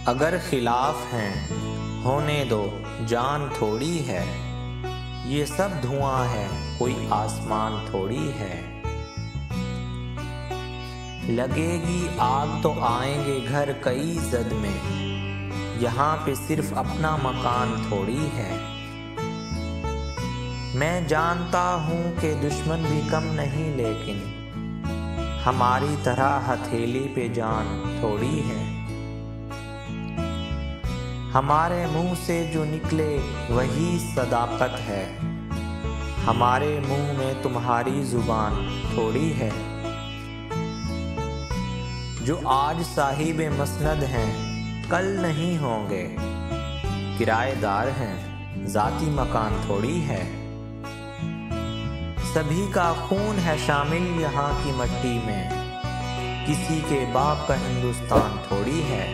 अगर खिलाफ हैं होने दो, जान थोड़ी है। ये सब धुआं है, कोई आसमान थोड़ी है। लगेगी आग तो आएंगे घर कई जद में, यहाँ पे सिर्फ अपना मकान थोड़ी है। मैं जानता हूँ कि दुश्मन भी कम नहीं, लेकिन हमारी तरह हथेली पे जान थोड़ी है। हमारे मुंह से जो निकले वही सदाकत है, हमारे मुंह में तुम्हारी जुबान थोड़ी है। जो आज साहिब मसनद हैं कल नहीं होंगे, किराएदार हैं जाती मकान थोड़ी है। सभी का खून है शामिल यहाँ की मट्टी में, किसी के बाप का हिंदुस्तान थोड़ी है।